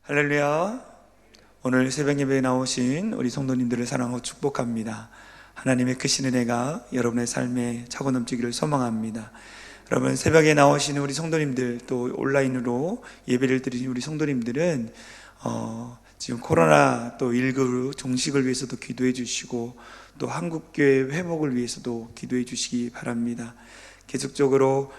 할렐루야. 오늘 새벽 예배에 나오신 우리 성도님들을 사랑하고 축복합니다. 하나님의 크신 은혜가 여러분의 삶에 차고 넘치기를 소망합니다. 여러분, 새벽에 나오시는 우리 성도님들, 또 온라인으로 예배를 드리는 우리 성도님들은 지금 코로나 또 19 종식을 위해서도 기도해 주시고, 또 한국교회 회복을 위해서도 기도해 주시기 바랍니다. 계속적으로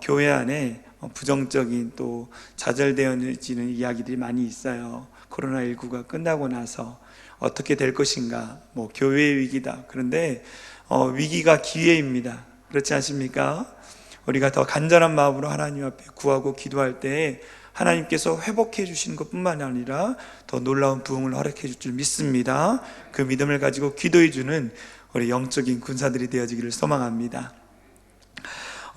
교회 안에 부정적인 또 좌절되어지는 이야기들이 많이 있어요. 코로나19가 끝나고 나서 어떻게 될 것인가, 교회의 위기다. 그런데 위기가 기회입니다. 그렇지 않습니까? 우리가 더 간절한 마음으로 하나님 앞에 구하고 기도할 때 하나님께서 회복해 주시는 것뿐만 아니라 더 놀라운 부흥을 허락해 줄 줄 믿습니다. 그 믿음을 가지고 기도해 주는 우리 영적인 군사들이 되어지기를 소망합니다.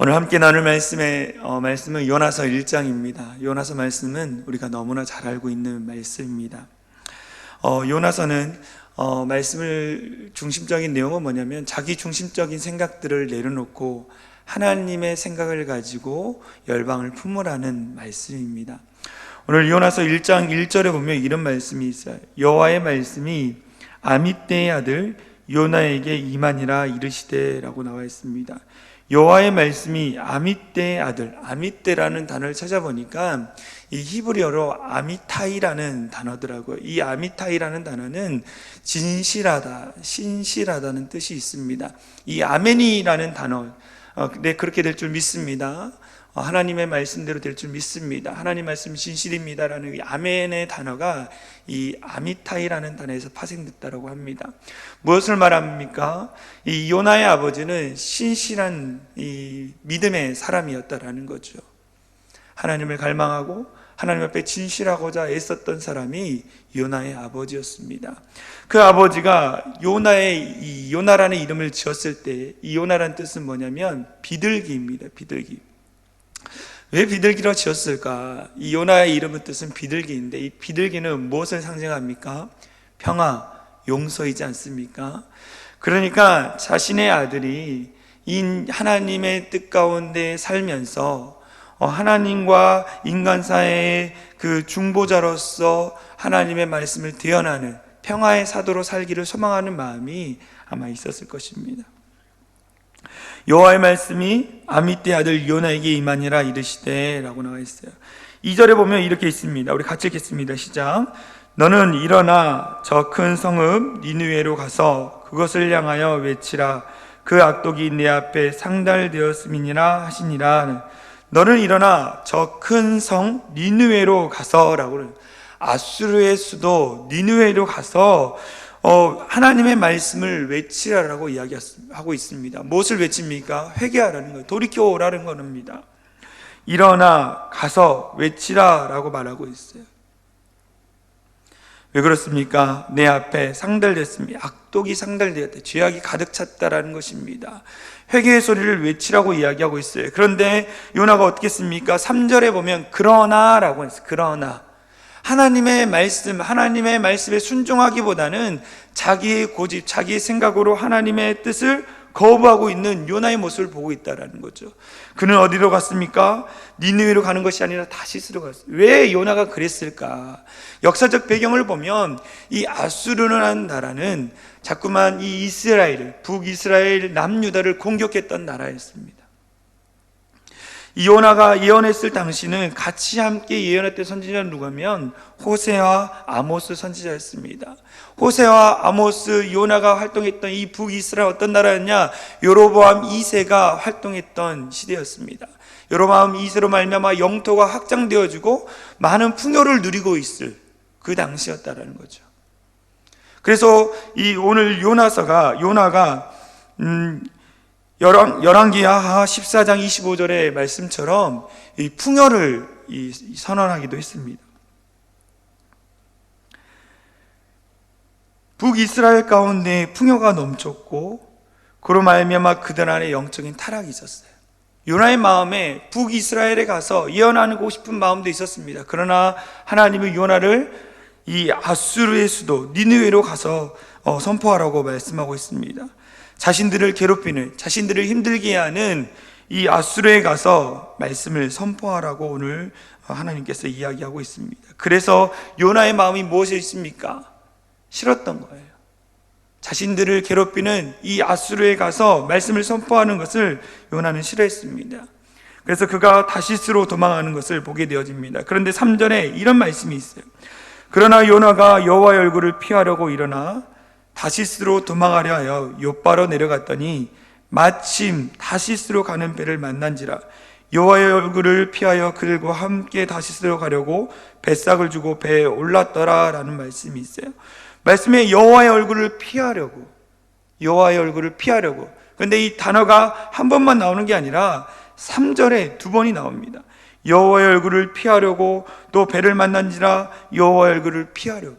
오늘 함께 나눌 말씀은 요나서 1장입니다. 요나서 말씀은 우리가 너무나 잘 알고 있는 말씀입니다. 요나서는 말씀을 중심적인 내용은 뭐냐면 자기 중심적인 생각들을 내려놓고 하나님의 생각을 가지고 열방을 품으라는 말씀입니다. 오늘 요나서 1장 1절에 보면 이런 말씀이 있어요. 여호와의 말씀이 아미떼의 아들 요나에게 임하니라 이르시되 라고 나와 있습니다. 여호와의 말씀이 아미떼의 아들, 아미떼라는 단어를 찾아보니까 이 히브리어로 아미타이라는 단어더라고요. 이 아미타이라는 단어는 진실하다, 신실하다는 뜻이 있습니다. 이 아멘이라는 단어, 네, 그렇게 될 줄 믿습니다. 하나님의 말씀대로 될 줄 믿습니다. 하나님 말씀 진실입니다라는 이 아멘의 단어가 이 아미타이라는 단어에서 파생됐다고 합니다. 무엇을 말합니까? 이 요나의 아버지는 신실한 이 믿음의 사람이었다라는 거죠. 하나님을 갈망하고 하나님 앞에 진실하고자 애썼던 사람이 요나의 아버지였습니다. 그 아버지가 이 요나라는 이름을 지었을 때 이 요나라는 뜻은 뭐냐면 비둘기입니다. 비둘기. 왜 비둘기로 지었을까? 이 요나의 이름의 뜻은 비둘기인데 이 비둘기는 무엇을 상징합니까? 평화, 용서이지 않습니까? 그러니까 자신의 아들이 이 하나님의 뜻 가운데 살면서 하나님과 인간 사이의 그 중보자로서 하나님의 말씀을 대언하는 평화의 사도로 살기를 소망하는 마음이 아마 있었을 것입니다. 여호와의 말씀이 아미떼 아들 요나에게 임하니라 이르시되 라고 나와 있어요. 2절에 보면 이렇게 있습니다. 우리 같이 읽겠습니다. 시작. 너는 일어나 저 큰 성읍 니느웨로 가서 그것을 향하여 외치라. 그 악독이 내 앞에 상달되었음이니라 하시니라. 너는 일어나 저 큰 성 니느웨로 가서 라고, 아수르의 수도 니느웨로 가서 하나님의 말씀을 외치라라고 이야기하고 있습니다. 무엇을 외칩니까? 회개하라는 거예요. 돌이켜오라는 겁니다. 일어나 가서 외치라라고 말하고 있어요. 왜 그렇습니까? 내 앞에 상달됐습니다. 악독이 상달되었다. 죄악이 가득 찼다라는 것입니다. 회개의 소리를 외치라고 이야기하고 있어요. 그런데 요나가 어떻게 했습니까? 3절에 보면 그러나라고 했어요. 그러나 하나님의 말씀에 순종하기보다는 자기의 고집, 자기의 생각으로 하나님의 뜻을 거부하고 있는 요나의 모습을 보고 있다는 거죠. 그는 어디로 갔습니까? 니느웨로 가는 것이 아니라 다시스로 갔어요. 왜 요나가 그랬을까? 역사적 배경을 보면 이 아수르라는 나라는 자꾸만 이 북이스라엘 남유다를 공격했던 나라였습니다. 이 요나가 예언했을 당시는 같이 함께 예언했던 선지자는 누구냐면 호세와 아모스 선지자였습니다. 호세와 아모스, 요나가 활동했던 이 북이스라엘 어떤 나라였냐? 여로보암 2세가 활동했던 시대였습니다. 여로보암 2세로 말미암아 영토가 확장되어지고 많은 풍요를 누리고 있을 그 당시였다라는 거죠. 그래서 이 오늘 요나가 열왕기하 14장 25절의 말씀처럼 이 풍요를 선언하기도 했습니다. 북이스라엘 가운데 풍요가 넘쳤고 그로 말미암아 그들 안에 영적인 타락이 있었어요. 요나의 마음에 북이스라엘에 가서 예언하고 싶은 마음도 있었습니다. 그러나 하나님은 요나를 이 아수르의 수도 니느웨로 가서 선포하라고 말씀하고 있습니다. 자신들을 괴롭히는, 자신들을 힘들게 하는 이 아수르에 가서 말씀을 선포하라고 오늘 하나님께서 이야기하고 있습니다. 그래서 요나의 마음이 무엇에 있습니까? 싫었던 거예요. 자신들을 괴롭히는 이 아수르에 가서 말씀을 선포하는 것을 요나는 싫어했습니다. 그래서 그가 다시스로 도망하는 것을 보게 되어집니다. 그런데 3절에 이런 말씀이 있어요. 그러나 요나가 여호와의 얼굴을 피하려고 일어나 다시스로 도망하려 하여 욥바로 내려갔더니 마침 다시스로 가는 배를 만난지라. 여호와의 얼굴을 피하여 그들과 함께 다시스로 가려고 뱃삭을 주고 배에 올랐더라 라는 말씀이 있어요. 말씀에 여호와의 얼굴을 피하려고, 여호와의 얼굴을 피하려고. 그런데 이 단어가 한 번만 나오는 게 아니라 3절에 두 번이 나옵니다. 여호와의 얼굴을 피하려고, 또 배를 만난지라 여호와의 얼굴을 피하려고.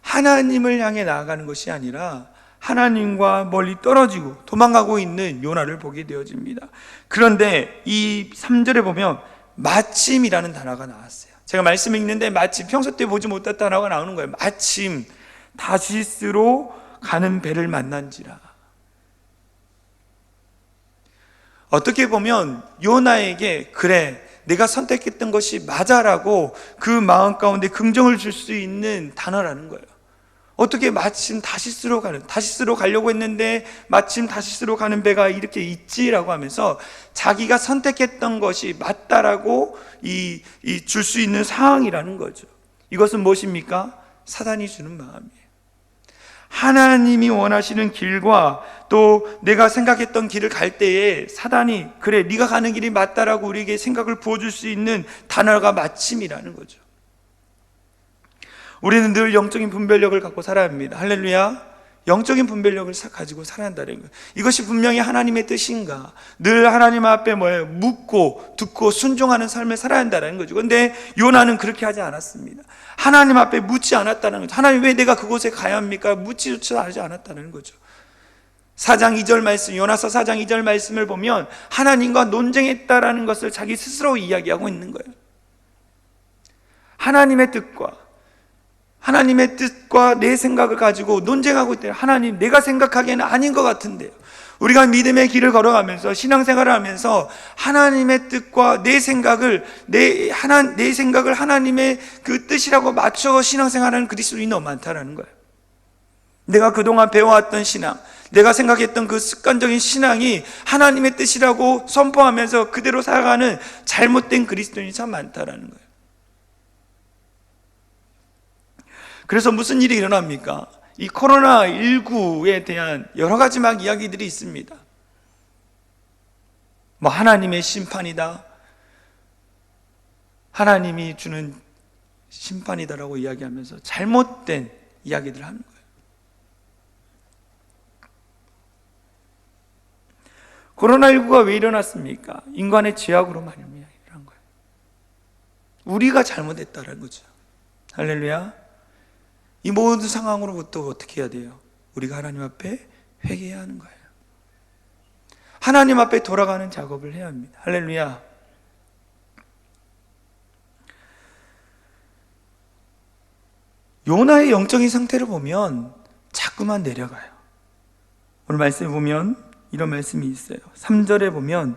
하나님을 향해 나아가는 것이 아니라 하나님과 멀리 떨어지고 도망가고 있는 요나를 보게 되어집니다. 그런데 이 3절에 보면 마침이라는 단어가 나왔어요. 제가 말씀을 읽는데 마침, 평소 때 보지 못했던 단어가 나오는 거예요. 마침 다시스로 가는 배를 만난지라. 어떻게 보면 요나에게 그래, 내가 선택했던 것이 맞아라고 그 마음 가운데 긍정을 줄 수 있는 단어라는 거예요. 어떻게 마침 다시스로 가려고 했는데 마침 다시스로 가는 배가 이렇게 있지라고 하면서 자기가 선택했던 것이 맞다라고 줄 수 있는 상황이라는 거죠. 이것은 무엇입니까? 사단이 주는 마음이에요. 하나님이 원하시는 길과 또 내가 생각했던 길을 갈 때에 사단이 그래, 네가 가는 길이 맞다라고 우리에게 생각을 부어줄 수 있는 단어가 마침이라는 거죠. 우리는 늘 영적인 분별력을 갖고 살아야 합니다. 할렐루야. 영적인 분별력을 가지고 살아야 한다는 거예요. 이것이 분명히 하나님의 뜻인가, 늘 하나님 앞에 묻고 듣고 순종하는 삶을 살아야 한다는 거죠. 그런데 요나는 그렇게 하지 않았습니다. 하나님 앞에 묻지 않았다는 거죠. 하나님, 왜 내가 그곳에 가야 합니까? 묻지조차 하지 않았다는 거죠. 4장 2절 말씀, 요나서 4장 2절 말씀을 보면 하나님과 논쟁했다라는 것을 자기 스스로 이야기하고 있는 거예요. 하나님의 뜻과 내 생각을 가지고 논쟁하고 있대요. 하나님, 내가 생각하기에는 아닌 것 같은데요. 우리가 믿음의 길을 걸어가면서 신앙생활을 하면서 하나님의 뜻과 내 생각을 하나님의 그 뜻이라고 맞춰 신앙생활하는 그리스도인이 너무 많다라는 거예요. 내가 그동안 배워왔던 신앙, 내가 생각했던 그 습관적인 신앙이 하나님의 뜻이라고 선포하면서 그대로 살아가는 잘못된 그리스도인이 참 많다라는 거예요. 그래서 무슨 일이 일어납니까? 이 코로나19에 대한 여러 가지 막 이야기들이 있습니다. 하나님의 심판이다, 하나님이 주는 심판이다라고 이야기하면서 잘못된 이야기들을 하는 거예요. 코로나19가 왜 일어났습니까? 인간의 죄악으로 말미암아 일어난 거예요. 우리가 잘못했다는 거죠. 할렐루야. 이 모든 상황으로부터 어떻게 해야 돼요? 우리가 하나님 앞에 회개해야 하는 거예요. 하나님 앞에 돌아가는 작업을 해야 합니다. 할렐루야. 요나의 영적인 상태를 보면 자꾸만 내려가요. 오늘 말씀에 보면 이런 말씀이 있어요. 3절에 보면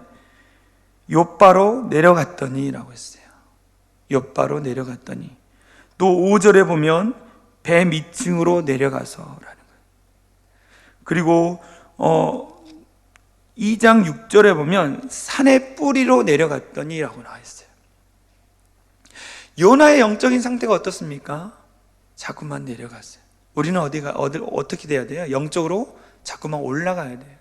욥바로 내려갔더니 라고 했어요. 욥바로 내려갔더니. 또 5절에 보면 배 밑층으로 내려가서라는 거예요. 그리고 2장 6절에 보면 산의 뿌리로 내려갔더니 라고 나와 있어요. 요나의 영적인 상태가 어떻습니까? 자꾸만 내려갔어요. 우리는 어떻게 돼야 돼요? 영적으로 자꾸만 올라가야 돼요.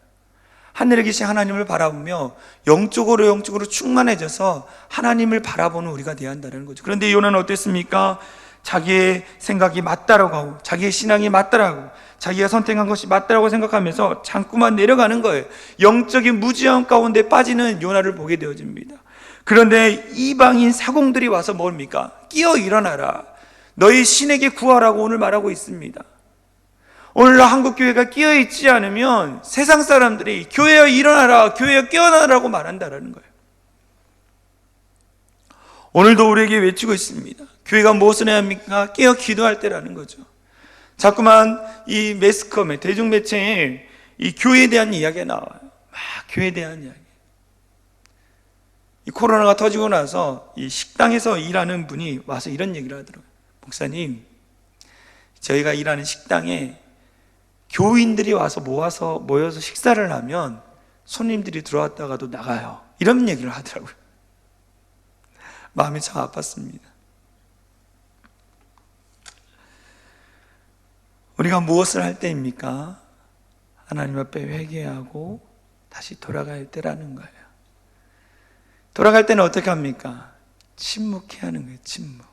하늘에 계신 하나님을 바라보며 영적으로 충만해져서 하나님을 바라보는 우리가 돼야 한다는 거죠. 그런데 요나는 어땠습니까? 자기의 생각이 맞다라고 하고, 자기의 신앙이 맞다라고, 자기가 선택한 것이 맞다라고 생각하면서 자꾸만 내려가는 거예요. 영적인 무지함 가운데 빠지는 요나를 보게 되어집니다. 그런데 이방인 사공들이 와서 뭡니까? 끼어 일어나라, 너희 신에게 구하라고 오늘 말하고 있습니다. 오늘 한국교회가 끼어있지 않으면 세상 사람들이 교회여 일어나라, 교회여 깨어나라고 말한다라는 거예요. 오늘도 우리에게 외치고 있습니다. 교회가 무엇을 해야 합니까? 깨어 기도할 때라는 거죠. 자꾸만 이 매스컴에, 대중매체에 이 교회에 대한 이야기가 나와요. 막 교회에 대한 이야기. 이 코로나가 터지고 나서 이 식당에서 일하는 분이 와서 이런 얘기를 하더라고요. 목사님, 저희가 일하는 식당에 교인들이 와서 모여서 식사를 하면 손님들이 들어왔다가도 나가요. 이런 얘기를 하더라고요. 마음이 참 아팠습니다. 우리가 무엇을 할 때입니까? 하나님 앞에 회개하고 다시 돌아갈 때라는 거예요. 돌아갈 때는 어떻게 합니까? 침묵해야 하는 거예요. 침묵.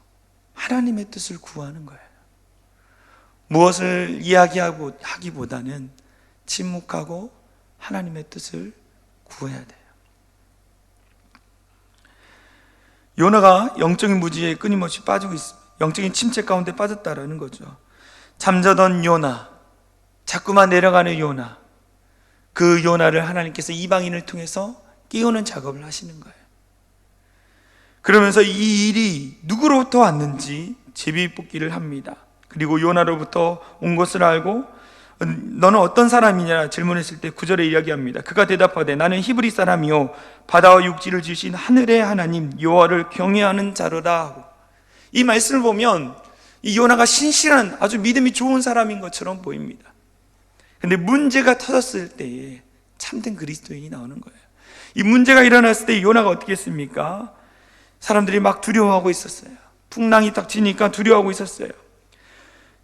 하나님의 뜻을 구하는 거예요. 무엇을 하기보다는 침묵하고 하나님의 뜻을 구해야 돼요. 요나가 영적인 무지에 끊임없이 빠지고 있습니다. 영적인 침체 가운데 빠졌다라는 거죠. 잠자던 요나, 자꾸만 내려가는 요나, 그 요나를 하나님께서 이방인을 통해서 깨우는 작업을 하시는 거예요. 그러면서 이 일이 누구로부터 왔는지 제비뽑기를 합니다. 그리고 요나로부터 온 것을 알고 너는 어떤 사람이냐 질문했을 때 9절에 이야기합니다. 그가 대답하되 나는 히브리 사람이요 바다와 육지를 지으신 하늘의 하나님 여호와를 경외하는 자로다 하고, 이 말씀을 보면 이 요나가 신실한 아주 믿음이 좋은 사람인 것처럼 보입니다. 근데 문제가 터졌을 때에 참된 그리스도인이 나오는 거예요. 이 문제가 일어났을 때 요나가 어떻게 했습니까? 사람들이 막 두려워하고 있었어요. 풍랑이 닥치니까 두려워하고 있었어요.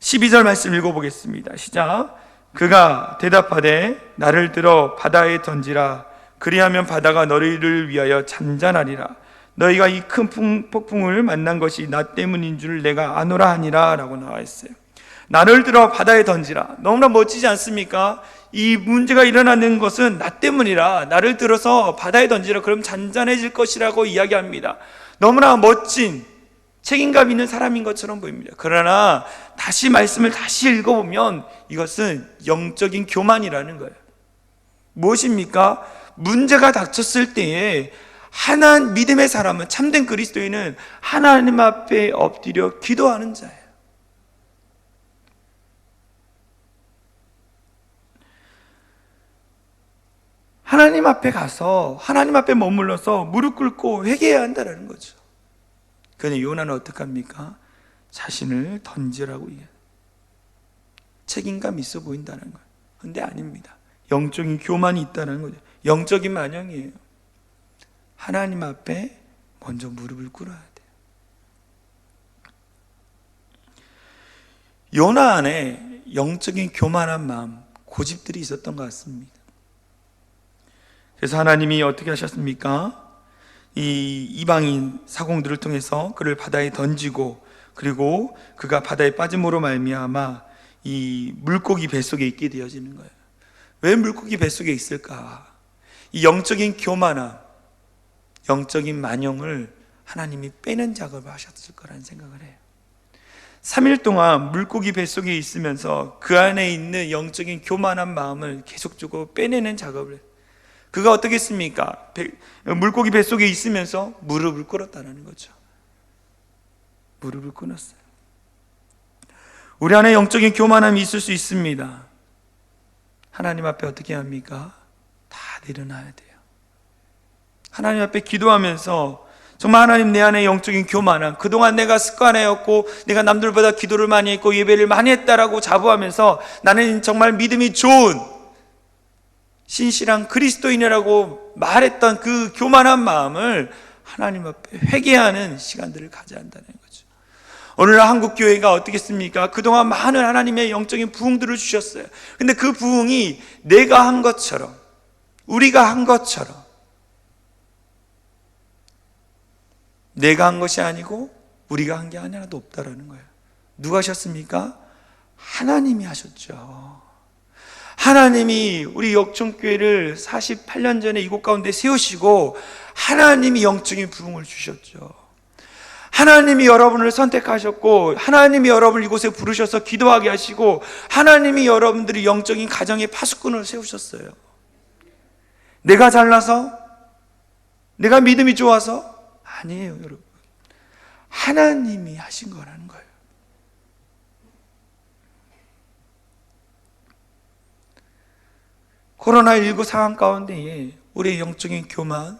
12절 말씀 읽어보겠습니다. 시작. 그가 대답하되 나를 들어 바다에 던지라. 그리하면 바다가 너희를 위하여 잔잔하리라. 너희가 이 큰 폭풍을 만난 것이 나 때문인 줄 내가 아노라 하니라 라고 나와 있어요. 나를 들어 바다에 던지라. 너무나 멋지지 않습니까? 이 문제가 일어나는 것은 나 때문이라. 나를 들어서 바다에 던지라. 그럼 잔잔해질 것이라고 이야기합니다. 너무나 멋진 책임감 있는 사람인 것처럼 보입니다. 그러나 다시 말씀을 다시 읽어보면 이것은 영적인 교만이라는 거예요. 무엇입니까? 문제가 닥쳤을 때에 믿음의 사람은, 참된 그리스도인은 하나님 앞에 엎드려 기도하는 자예요. 하나님 앞에 가서 하나님 앞에 머물러서 무릎 꿇고 회개해야 한다는 거죠. 그런데 요나는 어떻게 합니까? 자신을 던지라고 얘기해요. 책임감 있어 보인다는 거예요. 그런데 아닙니다. 영적인 교만이 있다는 거죠. 영적인 만영이에요. 하나님 앞에 먼저 무릎을 꿇어야 돼요. 요나 안에 영적인 교만한 마음, 고집들이 있었던 것 같습니다. 그래서 하나님이 어떻게 하셨습니까? 이 이방인 사공들을 통해서 그를 바다에 던지고, 그리고 그가 바다에 빠짐으로 말미암아 이 물고기 뱃속에 있게 되어지는 거예요. 왜 물고기 뱃속에 있을까? 이 영적인 교만함, 영적인 만영을 하나님이 빼는 작업을 하셨을 거라는 생각을 해요. 3일 동안 물고기 뱃속에 있으면서 그 안에 있는 영적인 교만한 마음을 계속적으로 빼내는 작업을 해요. 그가 어떻게 했습니까? 물고기 뱃속에 있으면서 무릎을 꿇었다는 거죠. 무릎을 꿇었어요. 우리 안에 영적인 교만함이 있을 수 있습니다. 하나님 앞에 어떻게 합니까? 다 내려놔야 돼요. 하나님 앞에 기도하면서 정말 하나님, 내 안에 영적인 교만함, 그동안 내가 습관하였고 내가 남들보다 기도를 많이 했고 예배를 많이 했다라고 자부하면서 나는 정말 믿음이 좋은 신실한 그리스도인이라고 말했던 그 교만한 마음을 하나님 앞에 회개하는 시간들을 가져야 한다는 거죠. 오늘날 한국교회가 어떻겠습니까? 그동안 많은 하나님의 영적인 부흥들을 주셨어요. 근데 그 부흥이 내가 한 것처럼, 우리가 한 것처럼, 내가 한 것이 아니고 우리가 한 게 하나도 없다라는 거예요. 누가 하셨습니까? 하나님이 하셨죠. 하나님이 우리 역청교회를 48년 전에 이곳 가운데 세우시고 하나님이 영적인 부흥을 주셨죠. 하나님이 여러분을 선택하셨고 하나님이 여러분을 이곳에 부르셔서 기도하게 하시고 하나님이 여러분들이 영적인 가정의 파수꾼을 세우셨어요. 내가 잘나서? 내가 믿음이 좋아서? 아니에요, 여러분. 하나님이 하신 거라는 거예요. 코로나19 상황 가운데에 우리의 영적인 교만,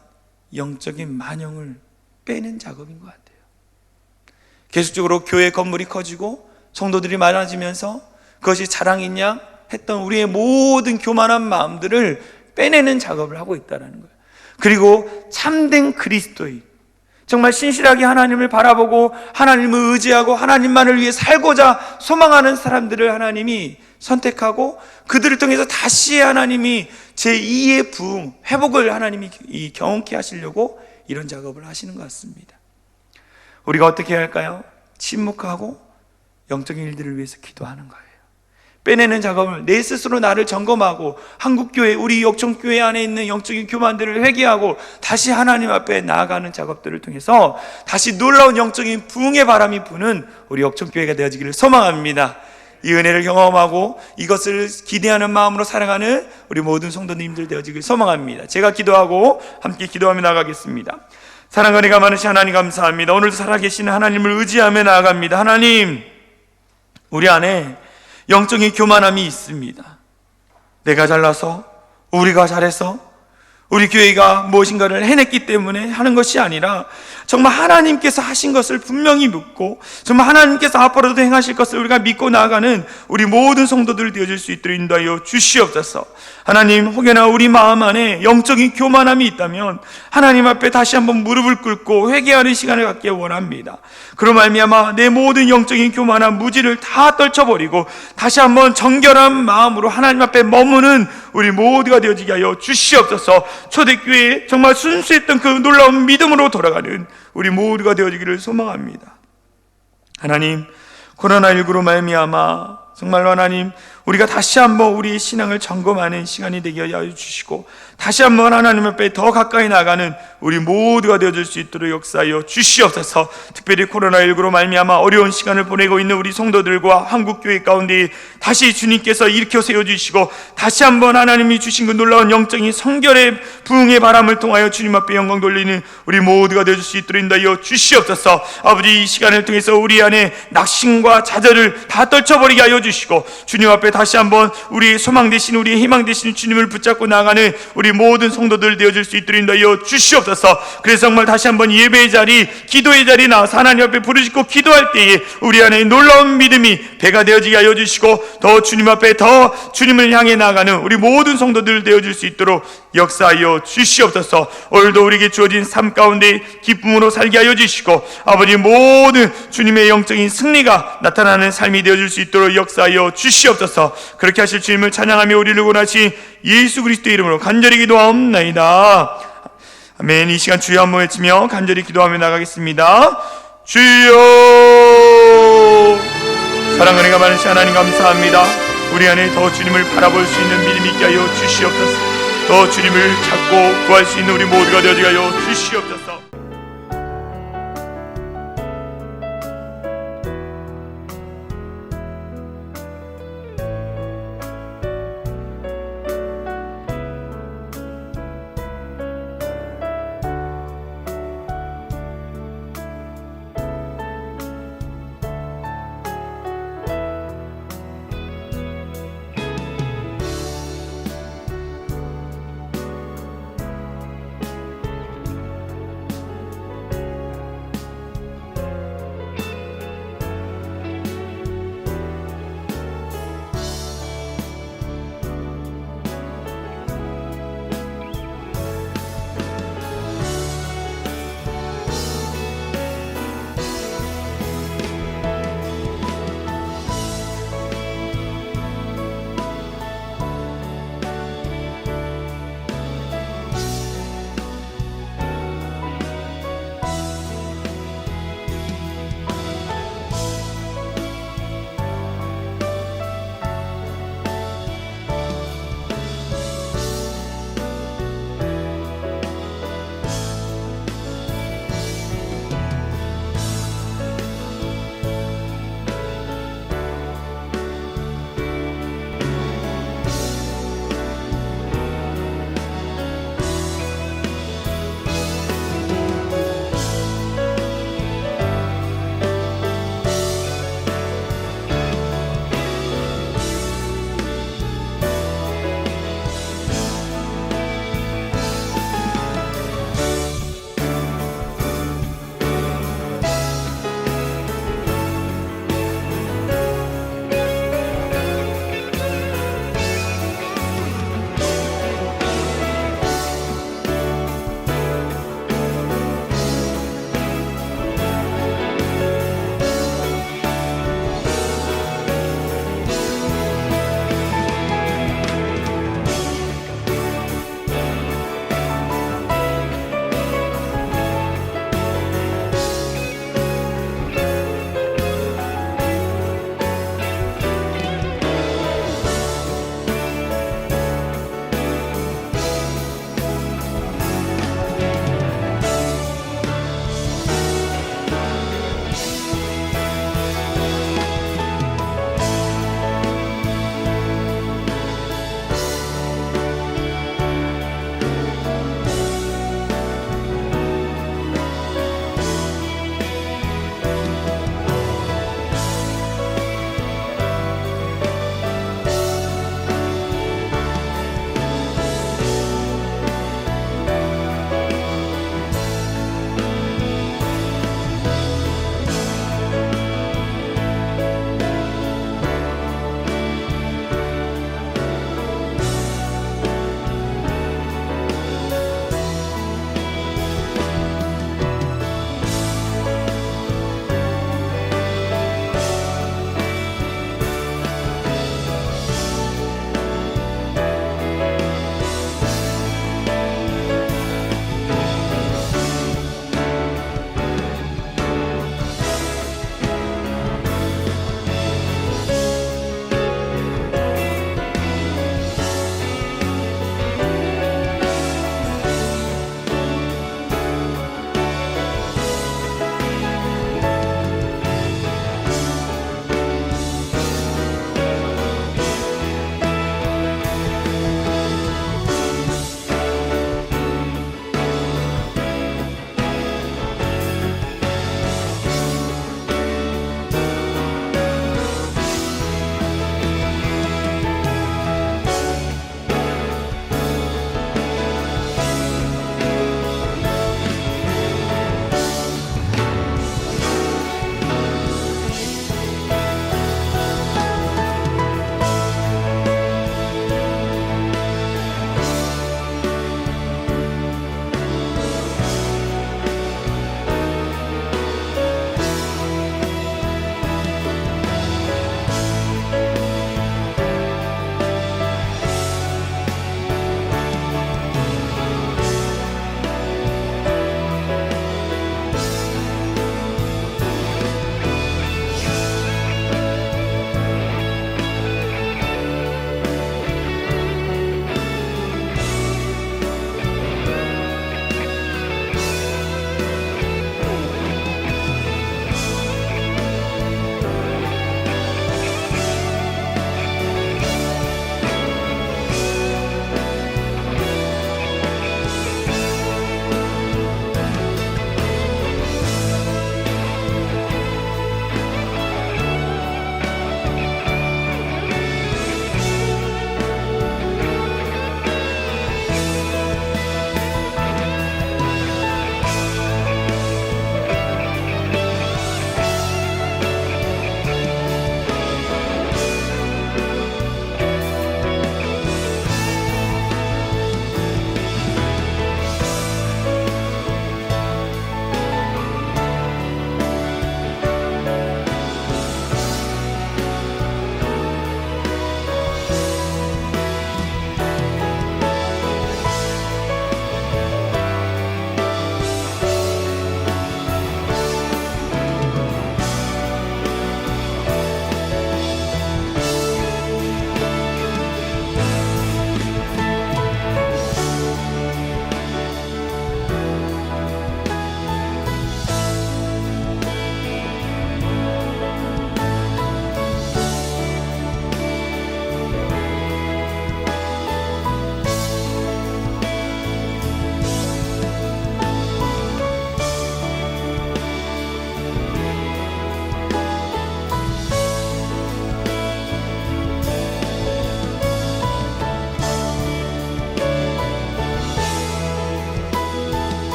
영적인 만영을 빼는 작업인 것 같아요. 계속적으로 교회 건물이 커지고 성도들이 많아지면서 그것이 자랑이냐 했던 우리의 모든 교만한 마음들을 빼내는 작업을 하고 있다는 거예요. 그리고 참된 그리스도인, 정말 신실하게 하나님을 바라보고 하나님을 의지하고 하나님만을 위해 살고자 소망하는 사람들을 하나님이 선택하고 그들을 통해서 다시 하나님이 제2의 부흥, 회복을 하나님이 경험케 하시려고 이런 작업을 하시는 것 같습니다. 우리가 어떻게 해야 할까요? 침묵하고 영적인 일들을 위해서 기도하는 거예요. 빼내는 작업을 내 스스로 나를 점검하고 한국교회, 우리 역청교회 안에 있는 영적인 교만들을 회개하고 다시 하나님 앞에 나아가는 작업들을 통해서 다시 놀라운 영적인 부흥의 바람이 부는 우리 역청교회가 되어지기를 소망합니다. 이 은혜를 경험하고 이것을 기대하는 마음으로 살아가는 우리 모든 성도님들 되어지길 소망합니다. 제가 기도하고 함께 기도하며 나가겠습니다. 사랑과 은혜가 많으신 하나님 감사합니다. 오늘도 살아계시는 하나님을 의지하며 나아갑니다. 하나님, 우리 안에 영적인 교만함이 있습니다. 내가 잘나서, 우리가 잘해서, 우리 교회가 무엇인가를 해냈기 때문에 하는 것이 아니라 정말 하나님께서 하신 것을 분명히 묻고 정말 하나님께서 앞으로도 행하실 것을 우리가 믿고 나아가는 우리 모든 성도들 되어질 수 있도록 인도하여 주시옵소서. 하나님, 혹여나 우리 마음 안에 영적인 교만함이 있다면 하나님 앞에 다시 한번 무릎을 꿇고 회개하는 시간을 갖기 원합니다. 그로 말미암아 내 모든 영적인 교만함, 무지를 다 떨쳐버리고 다시 한번 정결한 마음으로 하나님 앞에 머무는 우리 모두가 되어지게 하여 주시옵소서. 초대교회에 정말 순수했던 그 놀라운 믿음으로 돌아가는 우리 모두가 되어지기를 소망합니다. 하나님, 코로나19로 말미암아 정말로 하나님, 우리가 다시 한번 우리의 신앙을 점검하는 시간이 되게 하여 주시고 다시 한번 하나님 앞에 더 가까이 나가는 우리 모두가 되어줄 수 있도록 역사하여 주시옵소서. 특별히 코로나19로 말미암아 어려운 시간을 보내고 있는 우리 성도들과 한국교회 가운데 다시 주님께서 일으켜 세워주시고 다시 한번 하나님이 주신 그 놀라운 영적인 성결의 부흥의 바람을 통하여 주님 앞에 영광 돌리는 우리 모두가 되어줄 수 있도록 인도하여 주시옵소서. 아버지, 이 시간을 통해서 우리 안에 낙심과 좌절을 다 떨쳐버리게 하여 주시고 주님 앞에 다시 한번 우리의 소망 되신, 우리의 희망 되신 주님을 붙잡고 나가는 우리 모든 성도들 되어질 수 있도록 인도하여 주시옵소서. 그래서 정말 다시 한번 예배의 자리, 기도의 자리 나와서 하나님 앞에 부르짖고 기도할 때에 우리 안에 놀라운 믿음이 배가 되어지게 하여 주시고 더 주님 앞에 더 주님을 향해 나아가는 우리 모든 성도들 되어질 수 있도록 역사하여 주시옵소서. 오늘도 우리에게 주어진 삶 가운데 기쁨으로 살게 하여 주시고 아버지, 모든 주님의 영적인 승리가 나타나는 삶이 되어질 수 있도록 역사하여 주시옵소서. 그렇게 하실 주님을 찬양하며 우리를 원하신 예수 그리스도의 이름으로 간절히 기도하옵나이다. 아멘. 이 시간 주여 한번 외치며 간절히 기도하며 나가겠습니다. 주여. 사랑 은혜가 많으신 하나님 감사합니다. 우리 안에 더 주님을 바라볼 수 있는 믿음이 있게 하여 주시옵소서. 더 주님을 찾고 구할 수 있는 우리 모두가 되어지게 하여 주시옵소서.